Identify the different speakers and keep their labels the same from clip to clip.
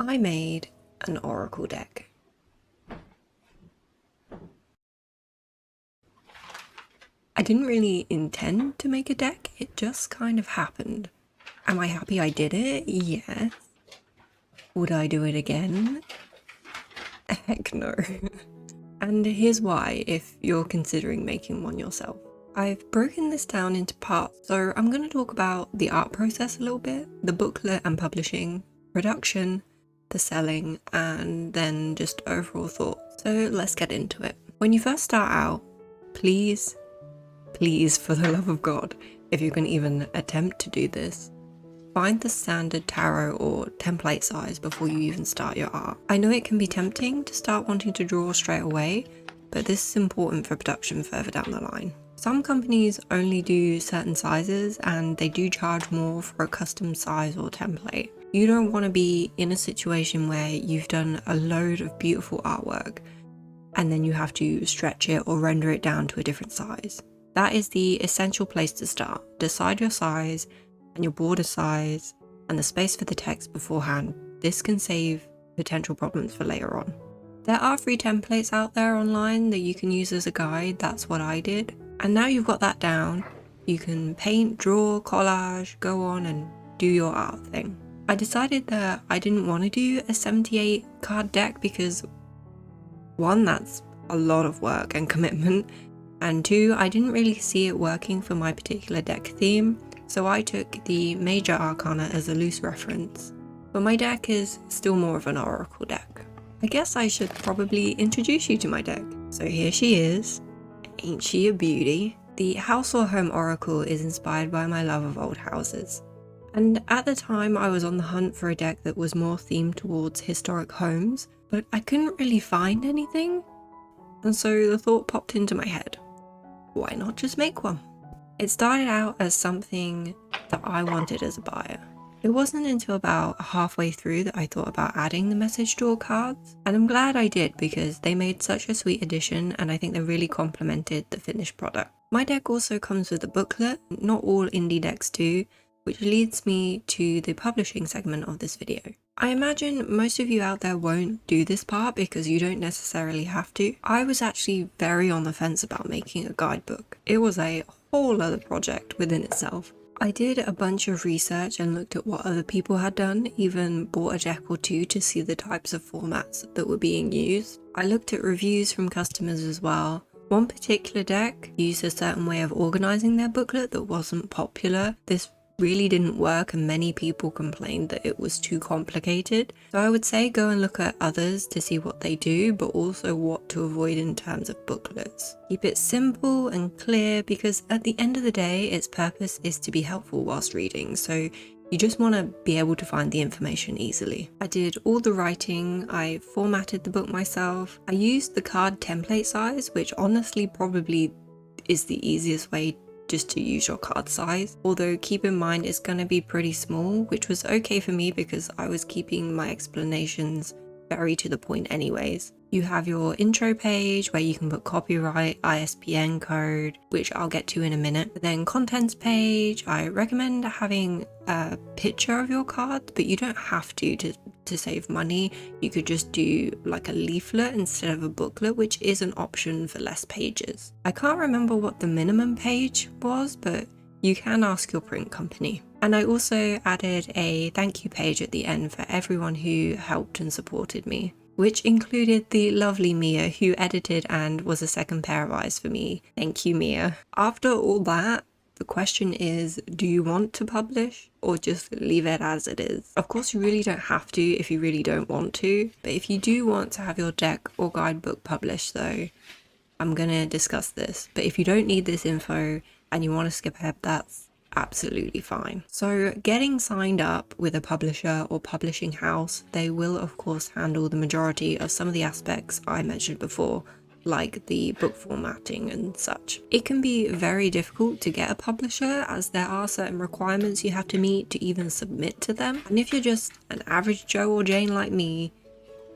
Speaker 1: I made an oracle deck. I didn't really intend to make a deck, it just kind of happened. Am I happy I did it? Yes. Would I do it again? Heck no. And here's why, if you're considering making one yourself. I've broken this down into parts, so I'm going to talk about the art process a little bit, the booklet and publishing, production, the selling, and then just overall thoughts. So let's get into it. When you first start out, please, for the love of God, if you can even attempt to do this, find the standard tarot or template size before you even start your art. I know it can be tempting to start wanting to draw straight away, but this is important for production further down the line. Some companies only do certain sizes and they do charge more for a custom size or template. You don't want to be in a situation where you've done a load of beautiful artwork and then you have to stretch it or render it down to a different size. That is the essential place to start. Decide your size and your border size and the space for the text beforehand. This can save potential problems for later on. There are free templates out there online that you can use as a guide. That's what I did. And now you've got that down, you can paint, draw, collage, go on and do your art thing. I decided that I didn't want to do a 78 card deck because one, that's a lot of work and commitment, and two, I didn't really see it working for my particular deck theme, so I took the major arcana as a loose reference. But my deck is still more of an oracle deck. I guess I should probably introduce you to my deck. So here she is. Ain't she a beauty? The house or home oracle is inspired by my love of old houses. And at the time I was on the hunt for a deck that was more themed towards historic homes, but I couldn't really find anything. And so the thought popped into my head, why not just make one? It started out as something that I wanted as a buyer. It wasn't until about halfway through that I thought about adding the message draw cards, and I'm glad I did because they made such a sweet addition and I think they really complemented the finished product. My deck also comes with a booklet, not all indie decks do, which leads me to the publishing segment of this video. I imagine most of you out there won't do this part because you don't necessarily have to. I was actually very on the fence about making a guidebook. It was a whole other project within itself. I did a bunch of research and looked at what other people had done, even bought a deck or two to see the types of formats that were being used. I looked at reviews from customers as well. One particular deck used a certain way of organizing their booklet that wasn't popular. This really didn't work and many people complained that it was too complicated. So I would say go and look at others to see what they do, but also what to avoid in terms of booklets. Keep it simple and clear because at the end of the day, its purpose is to be helpful whilst reading. So you just want to be able to find the information easily. I did all the writing, I formatted the book myself. I used the card template size, which honestly probably is the easiest way just to use your card size, although keep in mind it's going to be pretty small, which was okay for me because I was keeping my explanations very to the point anyways. You have your intro page where you can put copyright, ISBN code, which I'll get to in a minute. Then contents page, I recommend having a picture of your card, but you don't have to save money. You could just do like a leaflet instead of a booklet, which is an option for less pages. I can't remember what the minimum page was, but you can ask your print company. And I also added a thank you page at the end for everyone who helped and supported me, which included the lovely Mia who edited and was a second pair of eyes for me. Thank you, Mia. After all that, the question is, do you want to publish or just leave it as it is? Of course, you really don't have to if you really don't want to, but if you do want to have your deck or guidebook published though, I'm gonna discuss this. But if you don't need this info and you want to skip ahead, that's absolutely fine. So getting signed up with a publisher or publishing house, they will of course handle the majority of some of the aspects I mentioned before, like the book formatting and such. It can be very difficult to get a publisher as there are certain requirements you have to meet to even submit to them. And if you're just an average Joe or Jane like me,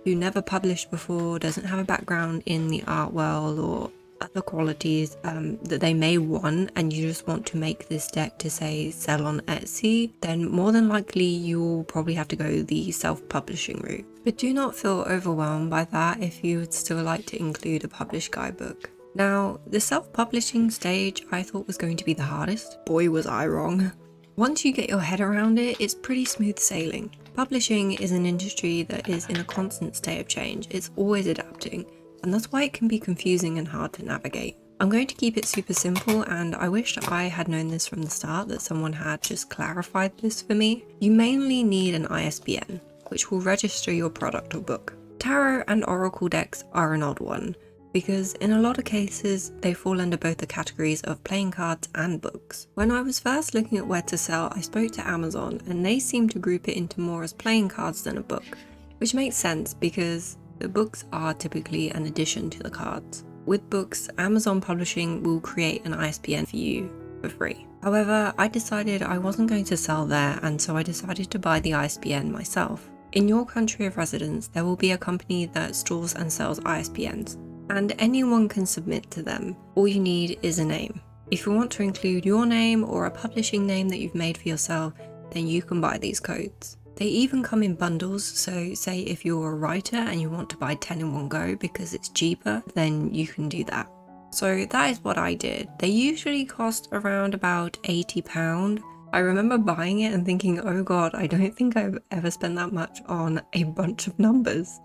Speaker 1: who never published before, doesn't have a background in the art world or other qualities that they may want, and you just want to make this deck to say sell on Etsy, then more than likely you'll probably have to go the self-publishing route. But do not feel overwhelmed by that if you would still like to include a published guidebook. Now, the self-publishing stage I thought was going to be the hardest. Boy, was I wrong. Once you get your head around it, it's pretty smooth sailing. Publishing is an industry that is in a constant state of change. It's always adapting, and that's why it can be confusing and hard to navigate. I'm going to keep it super simple, and I wish I had known this from the start, that someone had just clarified this for me. You mainly need an ISBN, which will register your product or book. Tarot and Oracle decks are an odd one, because in a lot of cases they fall under both the categories of playing cards and books. When I was first looking at where to sell, I spoke to Amazon and they seem to group it into more as playing cards than a book, which makes sense because the books are typically an addition to the cards. With books, Amazon Publishing will create an ISBN for you for free. However, I decided I wasn't going to sell there, and so I decided to buy the ISBN myself. In your country of residence, there will be a company that stores and sells ISBNs, and anyone can submit to them. All you need is a name. If you want to include your name or a publishing name that you've made for yourself, then you can buy these codes. They even come in bundles, so say if you're a writer and you want to buy 10 in one go because it's cheaper, then you can do that. So that is what I did. They usually cost around about £80. I remember buying it and thinking, oh god, I don't think I've ever spent that much on a bunch of numbers.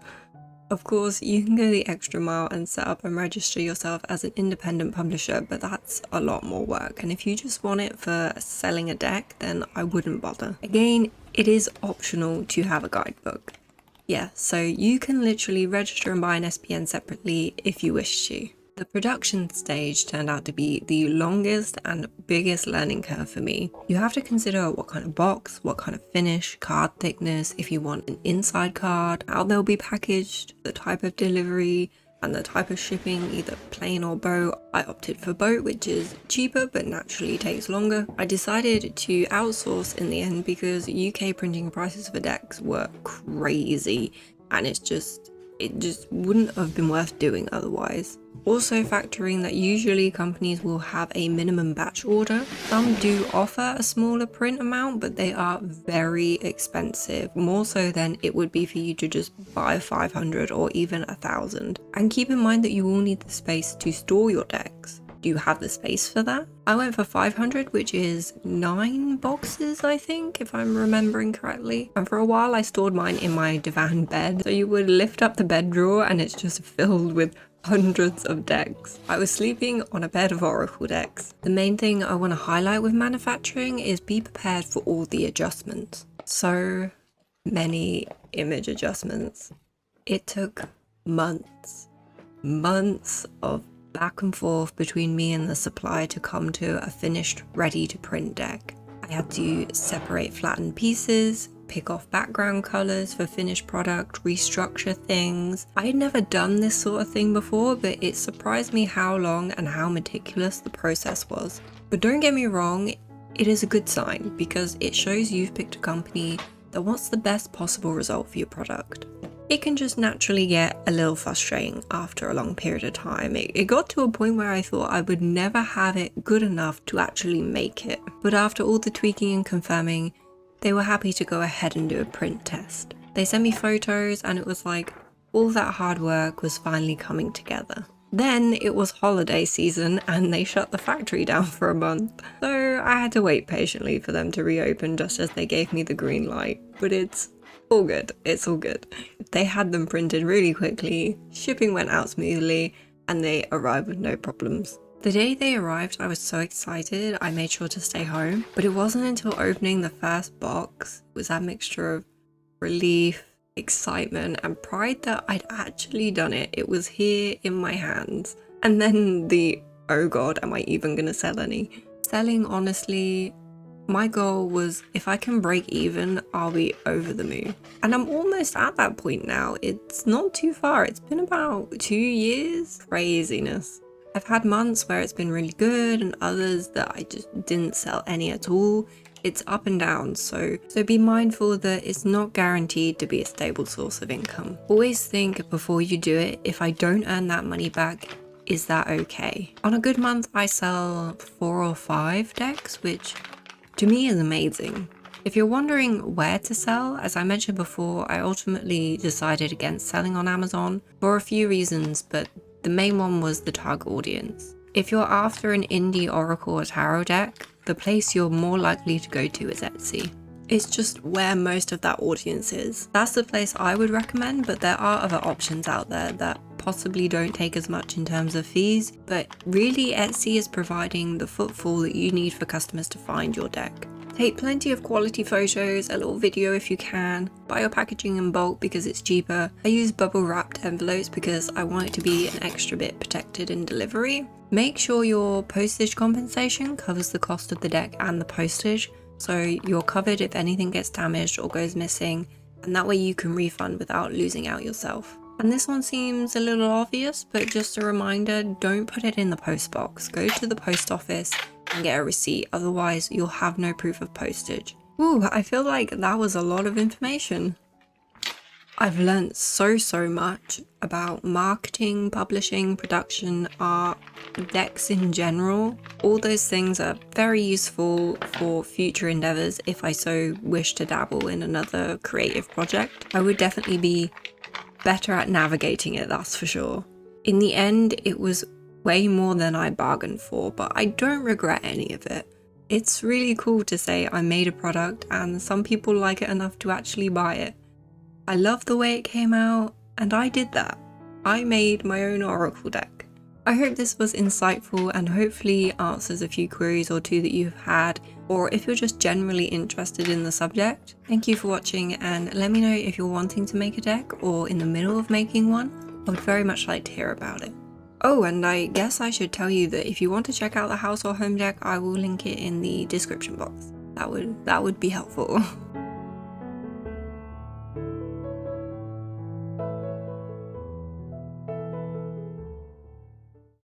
Speaker 1: Of course, you can go the extra mile and set up and register yourself as an independent publisher, but that's a lot more work. And if you just want it for selling a deck, then I wouldn't bother. Again, it is optional to have a guidebook. Yeah, so you can literally register and buy an SPN separately if you wish to. The production stage turned out to be the longest and biggest learning curve for me. You have to consider what kind of box, what kind of finish, card thickness, if you want an inside card, how they'll be packaged, the type of delivery, and the type of shipping, either plain or boat. I opted for boat, which is cheaper but naturally takes longer. I decided to outsource in the end because UK printing prices for decks were crazy, and it just wouldn't have been worth doing otherwise. Also factoring that usually companies will have a minimum batch order. Some do offer a smaller print amount, but they are very expensive, more so than it would be for you to just buy 500 or even 1,000. And keep in mind that you will need the space to store your decks. Do you have the space for that? I went for 500, which is 9 boxes, I think, if I'm remembering correctly. And for a while I stored mine in my divan bed. So you would lift up the bed drawer and it's just filled with hundreds of decks. I was sleeping on a bed of Oracle decks. The main thing I want to highlight with manufacturing is be prepared for all the adjustments. So many image adjustments. It took months of back and forth between me and the supplier to come to a finished, ready to print deck. I had to separate flattened pieces, pick off background colors for finished product, restructure things. I had never done this sort of thing before, but it surprised me how long and how meticulous the process was. But don't get me wrong, it is a good sign because it shows you've picked a company that wants the best possible result for your product. It can just naturally get a little frustrating after a long period of time. It got to a point where I thought I would never have it good enough to actually make it. But after all the tweaking and confirming, they were happy to go ahead and do a print test. They sent me photos and it was like all that hard work was finally coming together. Then it was holiday season and they shut the factory down for a month. So I had to wait patiently for them to reopen just as they gave me the green light. But it's all good, it's all good. They had them printed really quickly, shipping went out smoothly, and they arrived with no problems. The day they arrived, I was so excited, I made sure to stay home. But it wasn't until opening the first box, it was that mixture of relief, excitement, and pride that I'd actually done it. It was here in my hands. And then the, oh god, am I even gonna sell any? Selling, honestly, my goal was if I can break even, I'll be over the moon. And I'm almost at that point now. It's not too far. It's been about 2 years. Craziness. I've had months where it's been really good and others that I just didn't sell any at all. It's up and down, so be mindful that it's not guaranteed to be a stable source of income. Always think before you do it, if I don't earn that money back, is that okay? On a good month, I sell 4 or 5 decks, which to me is amazing. If you're wondering where to sell, as I mentioned before, I ultimately decided against selling on Amazon for a few reasons, but the main one was the target audience. If you're after an indie Oracle or Tarot deck, the place you're more likely to go to is Etsy. It's just where most of that audience is. That's the place I would recommend, but there are other options out there that possibly don't take as much in terms of fees, but really Etsy is providing the footfall that you need for customers to find your deck. Take plenty of quality photos, a little video if you can, buy your packaging in bulk because it's cheaper. I use bubble wrapped envelopes because I want it to be an extra bit protected in delivery. Make sure your postage compensation covers the cost of the deck and the postage, so you're covered if anything gets damaged or goes missing, and that way you can refund without losing out yourself. And this one seems a little obvious, but just a reminder, don't put it in the post box. Go to the post office and get a receipt, otherwise you'll have no proof of postage. Ooh, I feel like that was a lot of information. I've learned so much about marketing, publishing, production, art, decks in general. All those things are very useful for future endeavors if I so wish to dabble in another creative project. I would definitely be better at navigating it, that's for sure. In the end, it was way more than I bargained for, but I don't regret any of it. It's really cool to say I made a product and some people like it enough to actually buy it. I love the way it came out, and I did that. I made my own Oracle deck. I hope this was insightful and hopefully answers a few queries or two that you've had, or if you're just generally interested in the subject. Thank you for watching, and let me know if you're wanting to make a deck or in the middle of making one. I would very much like to hear about it. Oh, and I guess I should tell you that if you want to check out the house or home deck, I will link it in the description box. That would be helpful.